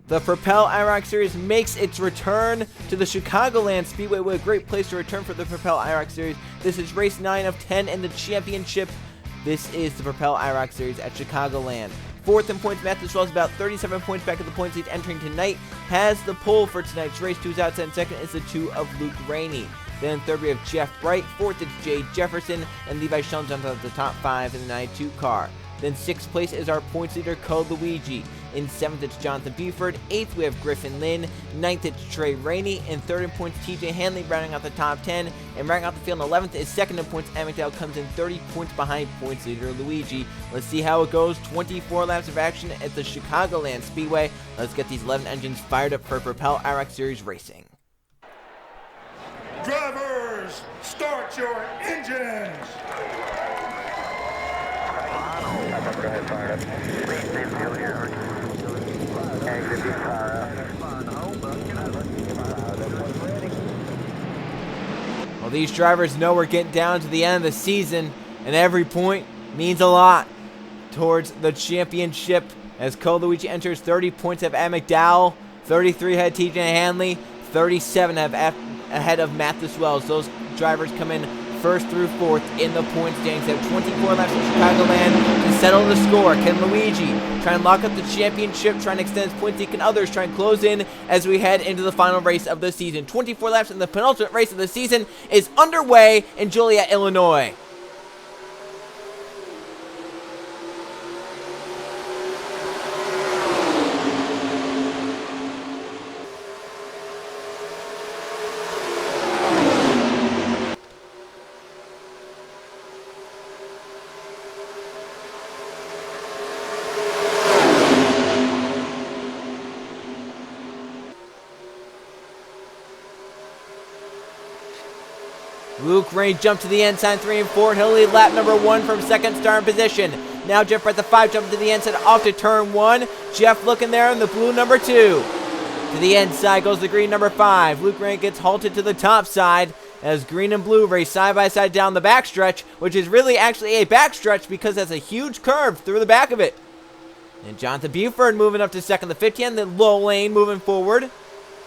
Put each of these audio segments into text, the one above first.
The Propel IROC Series makes its return to the Chicagoland Speedway. What a great place to return for the Propel IROC Series. This is race 9 of 10 in the championship. This is the Propel IROC Series at Chicagoland. Fourth in points, Matthew Swells about 37 points back at the points lead entering tonight. Has the pole for tonight's race. 2's outside, and second is the 2 of Luke Rainey. Then third we have Jeff Bright, fourth is Jay Jefferson, and Levi Shelton at the top 5 in the 92 car. Then sixth place is our points leader, Code Luigi. In seventh, it's Jonathan Buford. Eighth, we have Griffin Lynn. Ninth, it's Trey Rainey. And third in points, TJ Hanley, rounding out the top 10. And rounding out the field in 11th is second in points, Emmett Dowell comes in 30 points behind points leader Luigi. Let's see how it goes. 24 laps of action at the Chicagoland Speedway. Let's get these 11 engines fired up for Propel IROC Series racing. Drivers, start your engines! Well, these drivers know we're getting down to the end of the season, and every point means a lot towards the championship. As Cole Luigi enters, 30 points have Emmett Dowell, 33 ahead TJ Hanley, 37 ahead of Matthew Swells. Those drivers come in first through fourth in the point standings. They have 24 laps in Chicagoland to settle the score. Can Luigi try and lock up the championship, try and extend his point lead? Can others try and close in as we head into the final race of the season? 24 laps in the penultimate race of the season is underway in Joliet, Illinois. Luke Rain jumped to the inside, 3 and 4. He'll lead lap number 1 from second start position. Now Jeff at the 5 jumping to the inside off to turn 1. Jeff looking there in the blue number 2. To the inside goes the green number 5. Luke Rain gets halted to the top side as green and blue race side by side down the backstretch, which is really actually a backstretch because that's a huge curve through the back of it. And Jonathan Buford moving up to second. The 15, the low lane moving forward.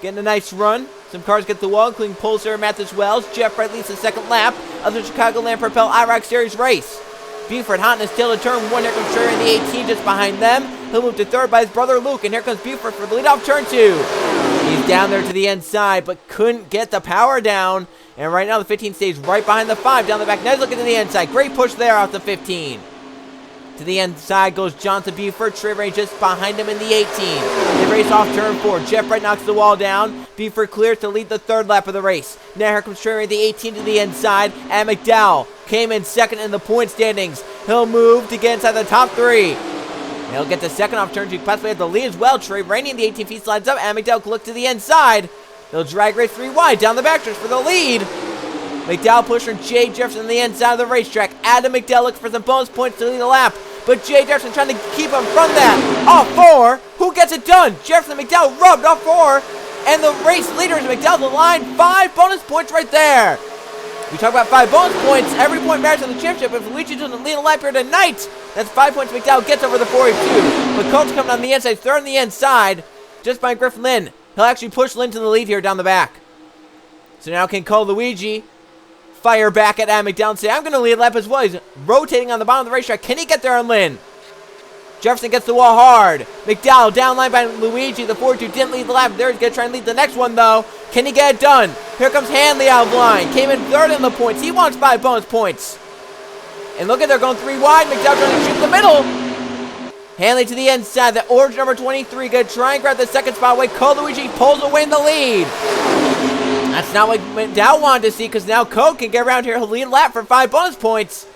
Getting a nice run. Some cars get the wall, including Polestar and Matthew Wells. Jeff Bright leads the second lap of the Chicagoland Propel IROC Series race. Buford hot in his tail to turn 1. Here comes Trey in the 18 just behind them. He'll move to third by his brother Luke. And here comes Buford for the lead off turn 2. He's down there to the inside, but couldn't get the power down. And right now the 15 stays right behind the 5 down the back. Now he's looking to the inside. Great push there off the 15. To the inside goes Jonathan Buford. Trey Ray just behind him in the 18. They race off turn 4. Jeff Bright knocks the wall down. Buford clears to lead the third lap of the race. Now here comes Trey Ray, the 18 to the inside. And McDowell came in second in the point standings. He'll move to get inside the top 3. He'll get the second off turn 2. Possibly have the lead as well. Trey Rainey in the 18 feet slides up. And McDowell can look to the inside. He'll drag race 3 wide down the backstretch for the lead. McDowell pushing Jay Jefferson on the inside of the racetrack. Adam McDowell looking for some bonus points to lead the lap. But Jay Jefferson trying to keep him from that. Off 4. Who gets it done? Jefferson McDowell rubbed off 4. And the race leader is McDowell's on the line. 5 bonus points right there. We talk about 5 bonus points. Every point matters in the championship. If Luigi doesn't lead a lap here tonight, that's 5 points McDowell gets over the 42. But Colt's coming on the inside. Third on the inside. Just by Griffin Lynn. He'll actually push Lynn to the lead here down the back. So now can Cole Luigi fire back at Adam McDowell and say, I'm going to lead a lap as well. He's rotating on the bottom of the racetrack. Can he get there on Lynn? Jefferson gets the wall hard. McDowell down line by Luigi. The 42 didn't lead the lap. There he's going to try and lead the next one, though. Can he get it done? Here comes Hanley out of line. Came in third in the points. He wants 5 bonus points. And look at they're going 3 wide. McDowell trying to shoot the middle. Hanley to the inside. The orange number 23 going to try and grab the second spot away. Cole Luigi pulls away in the lead. That's not what McDowell wanted to see, because now Cole can get around here. He'll lead a lap for 5 bonus points.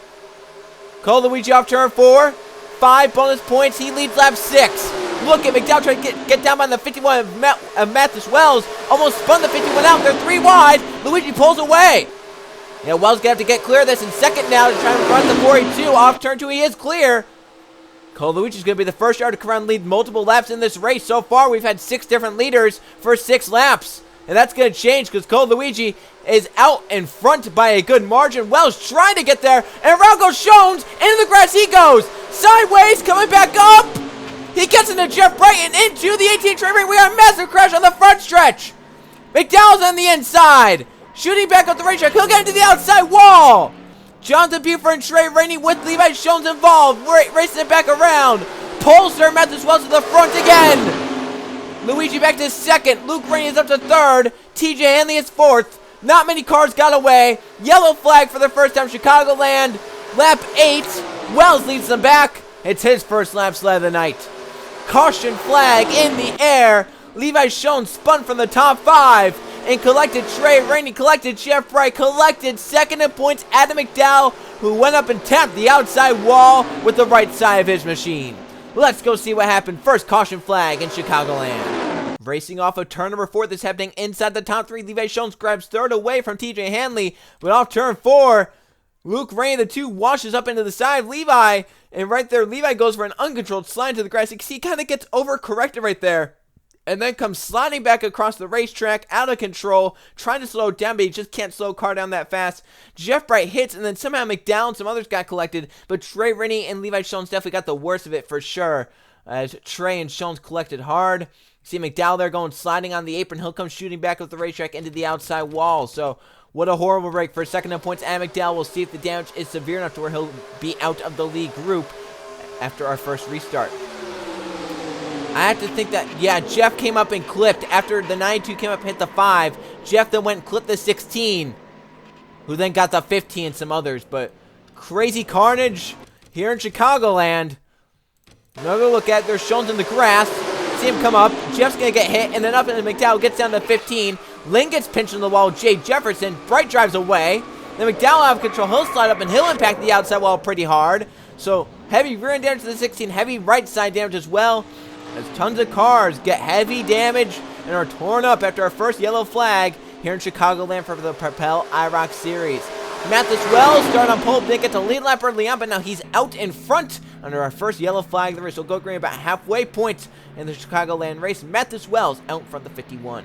Cole Luigi off turn 4. 5 bonus points. He leads lap 6. Look at McDowell trying to get down by the 51 of Matthew Wells. Almost spun the 51 out. They're 3 wide. Luigi pulls away. Yeah, Wells going to have to get clear of this in second now to try and run the 42. Off turn 2, he is clear. Cole Luigi's going to be the first driver to come around and lead multiple laps in this race. So far, we've had 6 different leaders for 6 laps. And that's going to change because Cole Luigi is out in front by a good margin. Wells trying to get there. And around goes Shones. Into the grass he goes. Sideways, coming back up. He gets into Jeff Bright and into the 18 Trey Rainey. We got a massive crash on the front stretch. McDowell's on the inside. Shooting back up the racetrack. He'll get into the outside wall. Jonathan Buford and Trey Rainey with Levi Jones involved. Racing it back around. Polster, Mathis Wells to the front again. Luigi back to second. Luke Rainey is up to third. TJ Hanley is fourth. Not many cars got away. Yellow flag for the first time, Chicagoland. Lap 8. Wells leads them back. It's his first lap sled of the night. Caution flag in the air. Levi Jones spun from the top 5 and collected Trey Rainey, collected Jeff Bright, collected second in points Adam McDowell, who went up and tapped the outside wall with the right side of his machine. Let's go see what happened. First caution flag in Chicagoland. Racing off of turn number 4, this happening inside the top 3. Levi Jones grabs third away from TJ Hanley, but off turn 4, Luke Rainey, the 2, washes up into the side of Levi, and right there, Levi goes for an uncontrolled slide to the grass. You can see he kind of gets overcorrected right there, and then comes sliding back across the racetrack, out of control, trying to slow it down, but he just can't slow a car down that fast. Jeff Bright hits, and then somehow McDowell and some others got collected, but Trey Rainey and Levi Jones definitely got the worst of it for sure, as Trey and Jones collected hard. See McDowell there going sliding on the apron. He'll come shooting back up the racetrack into the outside wall. So what a horrible break for second in points. And McDowell will see if the damage is severe enough to where he'll be out of the lead group after our first restart. I have to think that, yeah, Jeff came up and clipped. After the 92 came up and hit the 5, Jeff then went and clipped the 16, who then got the 15 and some others. But crazy carnage here in Chicagoland. Another look at it. There's Jones in the grass. See him come up. Jeff's going to get hit, and then up into McDowell gets down to 15. Lynn gets pinched on the wall. Jay Jefferson. Bright drives away. Then McDowell out of control. He'll slide up, and he'll impact the outside wall pretty hard. So heavy rear end damage to the 16. Heavy right side damage as well. As tons of cars get heavy damage and are torn up after our first yellow flag here in Chicagoland for the Propel IROC Series. Mathis Wells started on pole, didn't get to lead lap early on, but now he's out in front under our first yellow flag of the race. We'll go green about halfway point in the Chicagoland race. Mathis Wells out in front of the 51.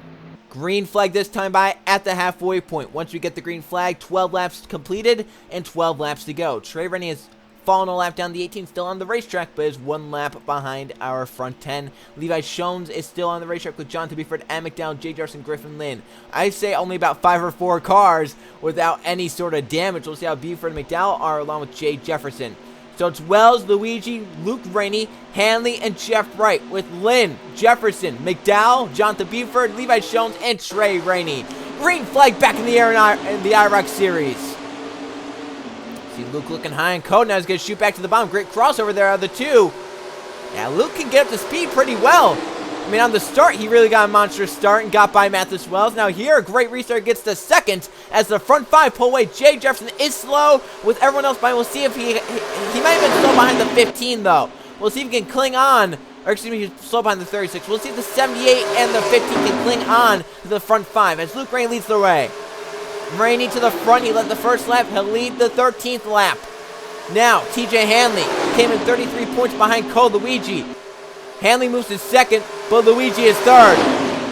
Green flag this time by at the halfway point. Once we get the green flag, 12 laps completed and 12 laps to go. Trey Rainey has fallen a lap down the 18, still on the racetrack, but is 1 lap behind our front 10. Levi Jones is still on the racetrack with John Buford, and McDowell, Jay Jefferson, Griffin Lynn. I'd say only about 5 or 4 cars without any sort of damage. We'll see how Buford and McDowell are along with Jay Jefferson. So it's Wells, Luigi, Luke Rainey, Hanley, and Jeff Bright with Lynn, Jefferson, McDowell, Jonathan Buford, Levi Jones, and Trey Rainey. Green flag back in the air in the IROC Series. See Luke looking high and cold. Now he's going to shoot back to the bottom. Great crossover there out of the 2. Yeah, Luke can get up to speed pretty well. I mean, on the start, he really got a monstrous start and got by Mathis Wells. Now here, a great restart gets to second as the front 5 pull away. Jay Jefferson is slow with everyone else behind. We'll see if he might have been slow behind the 15, though. We'll see if he can cling on. Or excuse me, he's slow behind the 36. We'll see if the 78 and the 15 can cling on to the front 5 as Luke Rainey leads the way. Rainey to the front. He led the first lap. He'll lead the 13th lap. Now, TJ Hanley came in 33 points behind Cole Luigi. Hanley moves to second, but Luigi is third.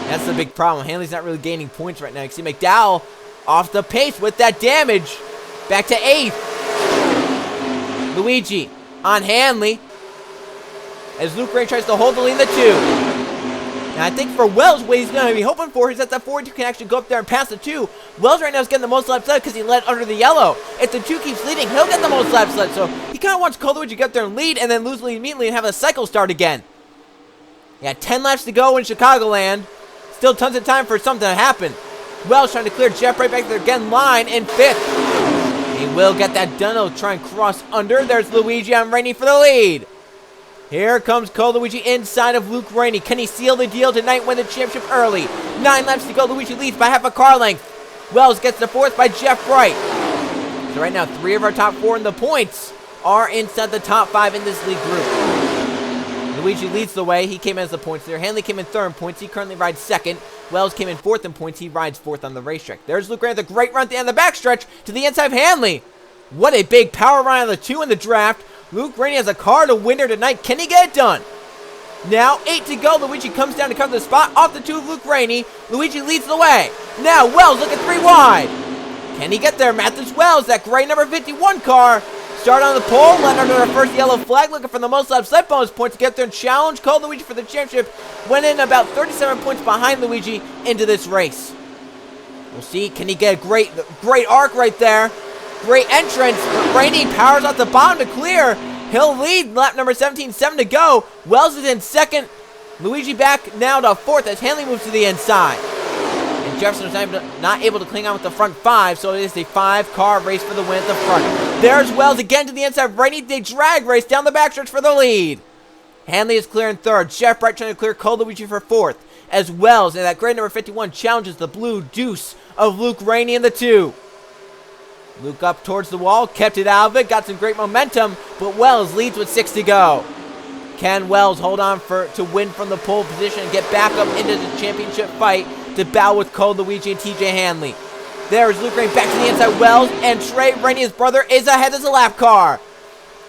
That's the big problem. Hanley's not really gaining points right now. You can see McDowell off the pace with that damage. Back to 8th. Luigi on Hanley as Luke Rainey tries to hold the lead in the 2. Now, I think for Wells, what he's going to be hoping for is that the 42 can actually go up there and pass the 2. Wells right now is getting the most laps led because he led under the yellow. If the 2 keeps leading, he'll get the most laps led. So he kind of wants Coleridge to get up there and lead and then lose lead immediately and have a cycle start again. Yeah, 10 laps to go in Chicagoland. Still tons of time for something to happen. Wells trying to clear Jeff right back there again. Line in 5th. He will get that done. He'll try and cross under. There's Luigi on Rainey for the lead. Here comes Cole Luigi inside of Luke Rainey. Can he seal the deal tonight, win the championship early? 9 laps to go. Luigi leads by half a car length. Wells gets the 4th by Jeff Bright. So right now, 3 of our top 4 in the points are inside the top 5 in this league group. Luigi leads the way. He came in as the points there. Hanley came in 3rd in points. He currently rides 2nd. Wells came in 4th in points. He rides 4th on the racetrack. There's Luke Rainey with a great run at the end of the backstretch to the inside of Hanley. What a big power run on the 2 in the draft. Luke Rainey has a car to win here tonight. Can he get it done? Now, 8 to go. Luigi comes down to cover the spot. Off the 2 of Luke Rainey. Luigi leads the way. Now, Wells looking 3 wide. Can he get there? Mathis Wells, that gray number 51 car, Start on the pole, let under the first yellow flag, looking for the most laps led bonus points to get there and challenge Code Luigi for the championship. Went in about 37 points behind Luigi into this race. We'll see, can he get a great arc right there? Great entrance, but Rainey powers off the bottom to clear. He'll lead lap number 17, 7 to go. Wells is in second. Luigi back now to fourth as Hanley moves to the inside. And Jefferson was not able to cling on with the front five, so it is a 5-car race for the win at the front. There's Wells again to the inside. Rainey, they drag race down the backstretch for the lead. Hanley is clear in third. Jeff Bright trying to clear Cole Luigi for fourth. As Wells, in that grid number 51, challenges the blue deuce of Luke Rainey in the 2. Luke up towards the wall, kept it out of it, got some great momentum, but Wells leads with 6 to go. Can Wells hold on to win from the pole position and get back up into the championship fight to battle with Cole Luigi and TJ Hanley? There's Luke Rainey back to the inside. Wells and Trey Rainey, his brother, is ahead as a lap car.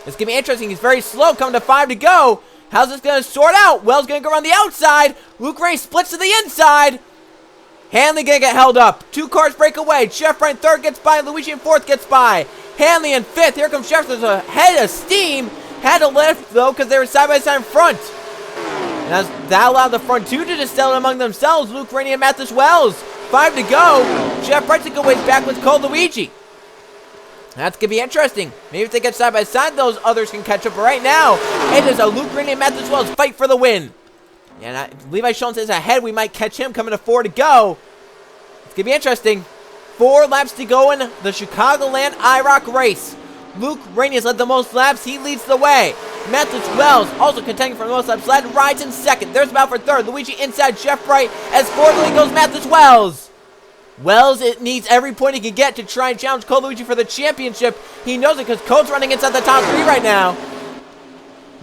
It's going to be interesting. He's very slow coming to 5 to go. How's this going to sort out? Wells going to go around the outside. Luke Rainey splits to the inside. Hanley going to get held up. 2 cars break away. Jeff Bryan third gets by. Luigi in fourth gets by. Hanley in fifth. Here comes Jefferson ahead of steam. Had to lift, though, because they were side-by-side in front. And as that allowed the front 2 to just settle among themselves. Luke Rainey and Mathis Wells. 5 to go. Jeff Bryan took away back with Cole Luigi. That's going to be interesting. Maybe if they get side-by-side, those others can catch up. But right now, it is a Luke Rainey and Mathis Wells fight for the win. And Levi Schoen is ahead. We might catch him coming to 4 to go. It's going to be interesting. 4 laps to go in the Chicagoland IROC race. Luke Rainey has led the most laps. He leads the way. Mathis Wells also contending for the most laps led. Rides in second. There's about for third. Luigi inside Jeff Bright. As fourth goes Mathis Wells. Wells, it needs every point he can get to try and challenge Cole Luigi for the championship. He knows it because Cole's running inside the top 3 right now.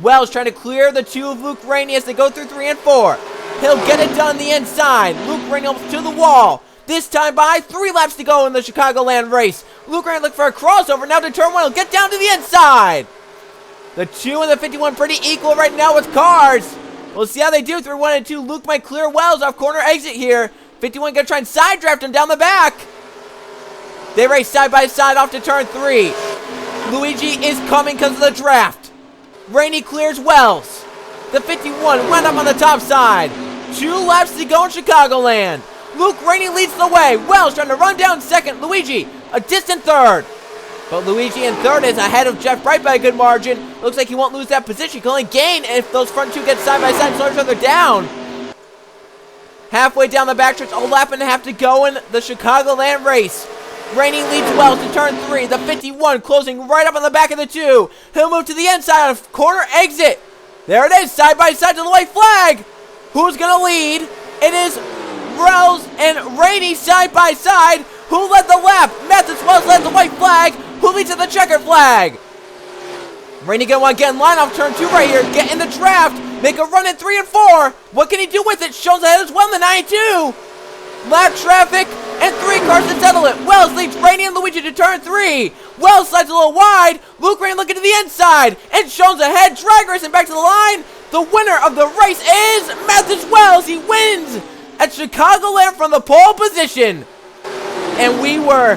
Wells trying to clear the 2 of Luke Rainey as they go through 3 and 4. He'll get it done on the inside. Luke Rainey almost to the wall. This time by 3 laps to go in the Chicagoland race. Luke Rainey looking for a crossover. Now to turn 1. He'll get down to the inside. The 2 and the 51 pretty equal right now with cars. We'll see how they do through 1 and 2. Luke might clear Wells off corner exit here. 51 gonna try and side draft him down the back. They race side by side off to turn 3. Luigi is coming because of the draft. Rainey clears Wells. The 51 went up on the top side. 2 laps to go in Chicagoland. Luke Rainey leads the way. Wells trying to run down second. Luigi, a distant third. But Luigi in third is ahead of Jeff Bright by a good margin. Looks like he won't lose that position. He can only gain if those front 2 get side by side and slow each other down. Halfway down the backstretch, a lap and a half to go in the Chicagoland race. Rainey leads Wells to turn 3. The 51 closing right up on the back of the 2. He'll move to the inside of corner exit. There it is, side by side to the white flag. Who's going to lead? It is Wells and Rainey side by side. Who led the lap? Mathis Wells led the white flag. Who leads at the checkered flag? Rainey going to want to get in line off turn 2 right here. Get in the draft. Make a run in 3 and 4. What can he do with it? Shows ahead as well in the 92. Lap traffic and 3 cars to settle it. Wells leads Rainey and Luigi to turn 3. Wells slides a little wide. Luke Rainey looking to the inside. And Schoen's ahead. Drag racing back to the line. The winner of the race is Mathis Wells. He wins at Chicagoland from the pole position. And we were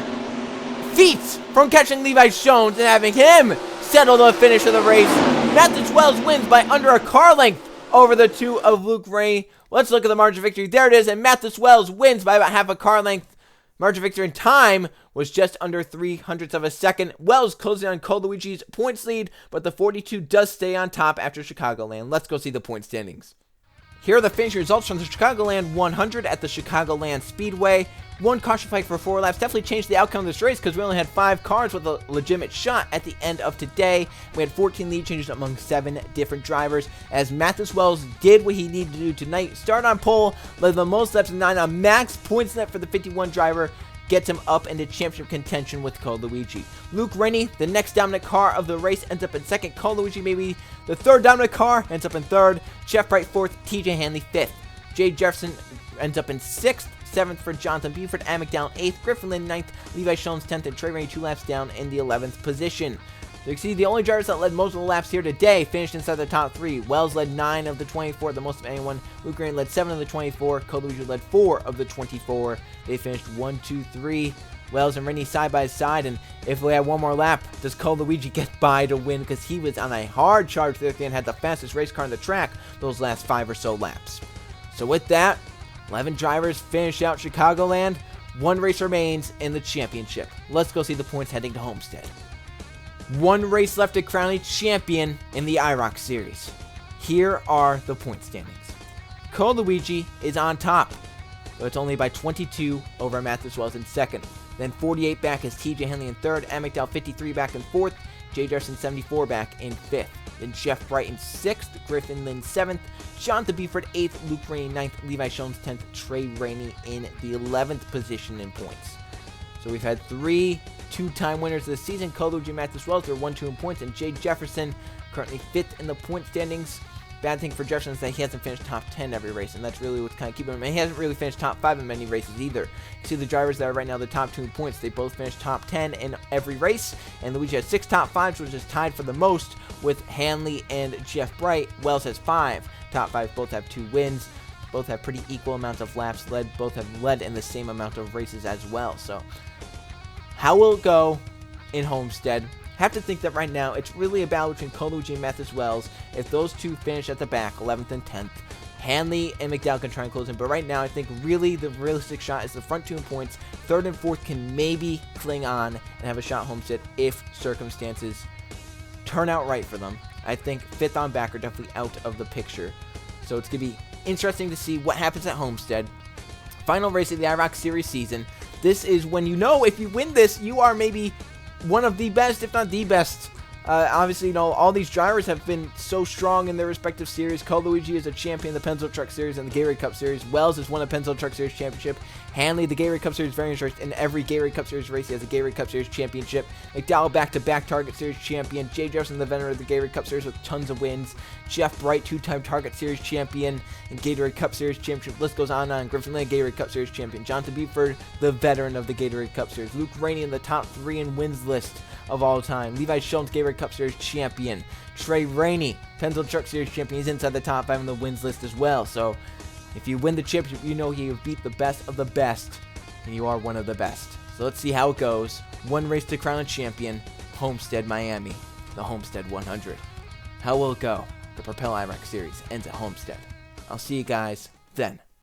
feet from catching Levi Schoen and having him settle the finish of the race. Mathis Wells wins by under a car length over the 2 of Luke Rainey. Let's look at the margin of victory. There it is, and Mathis Wells wins by about half a car length. Margin of victory in time was just under 0.03 of a second. Wells closing on Cole Luigi's points lead, but the 42 does stay on top after Chicagoland. Let's go see the point standings. Here are the finish results from the Chicagoland 100 at the Chicagoland Speedway. 1 caution fight for 4 laps definitely changed the outcome of this race because we only had 5 cars with a legitimate shot at the end of today. We had 14 lead changes among 7 different drivers as Mathis Wells did what he needed to do tonight. Start on pole, led the most laps in 9 on max points net for the 51 driver. Gets him up into championship contention with Cole Luigi. Luke Rainey, the next dominant car of the race, ends up in second. Cole Luigi, maybe the 3rd dominant car, ends up in 3rd. Jeff Bright 4th. TJ Hanley 5th. Jay Jefferson ends up in 6th. 7th for Jonathan Buford. Amick down 8th. Griffin Lynn 9th. Levi Schoen's 10th. And Trey Rainey 2 laps down in the 11th position. So you can see the only drivers that led most of the laps here today finished inside the top 3. Wells led 9 of the 24, the most of anyone. Luke Rainey led 7 of the 24. Cole Luigi led 4 of the 24. They finished 1, 2, 3, Wells and Rainey side by side, and if we had one more lap, does Luigi get by to win? Because he was on a hard charge there at the end, had the fastest race car on the track those last 5 or so laps. So with that, 11 drivers finish out Chicagoland. 1 race remains in the championship. Let's go see the points heading to Homestead. 1 race left to crown a champion in the IROC Series. Here are the point standings. Luigi is on top, but it's only by 22 over Mathis Wells in second. Then 48 back is TJ Henley in third, Ed McDowell 53 back in fourth, Jay Jefferson 74 back in fifth. Then Jeff Bright in sixth, Griffin Lynn seventh, Jonathan Beeford 8th, Luke Rainey 9th, Levi Shones 10th, Trey Rainey in the 11th position in points. So we've had 3 two-time winners this season. Luigi and Mathis Wells are 1-2 in points, and Jay Jefferson currently 5th in the point standings. Bad thing for Jefferson is that he hasn't finished top 10 every race, and that's really what's kind of keeping him. And he hasn't really finished top 5 in many races either. You see the drivers that are right now the top 2 in points, they both finished top 10 in every race, and Luigi has 6 top 5s, which is tied for the most with Hanley and Jeff Bright. Wells has 5 top 5s, both have 2 wins, both have pretty equal amounts of laps led, both have led in the same amount of races as well. So how will it go in Homestead? Have to think that right now it's really a battle between Luigi and Mathis Wells. If those two finish at the back, 11th and 10th, Hanley and McDowell can try and close in. But right now, I think really the realistic shot is the front 2 in points. 3rd and 4th can maybe cling on and have a shot Homestead if circumstances turn out right for them. I think 5th on back are definitely out of the picture. So it's going to be interesting to see what happens at Homestead. Final race of the IROC Series season. This is when you know if you win this, you are maybe one of the best, if not the best. Obviously, you know, all these drivers have been so strong in their respective series. Luigi is a champion of the Penzo Truck Series and the Gatorade Cup Series. Wells has won a Penzo Truck Series championship. Hanley, the Gatorade Cup Series variant race. In every Gatorade Cup Series race, he has a Gatorade Cup Series championship. McDowell back-to-back Target Series champion. Jay Jefferson, the veteran of the Gatorade Cup Series with tons of wins. Jeff Bright, 2-time Target Series champion and Gatorade Cup Series championship. List goes on and on. Griffin Lane, Gatorade Cup Series champion. Jonathan Beeford, the veteran of the Gatorade Cup Series. Luke Rainey in the top 3 in wins list of all time. Levi Shones, Gatorade Cup Series champion. Trey Rainey, Penzo Truck Series champion. He's inside the top 5 in the wins list as well. So if you win the championship, you know you beat the best of the best, and you are one of the best. So let's see how it goes. 1 race to crown a champion, Homestead, Miami, the Homestead 100. How will it go? The Propel IROC Series ends at Homestead. I'll see you guys then.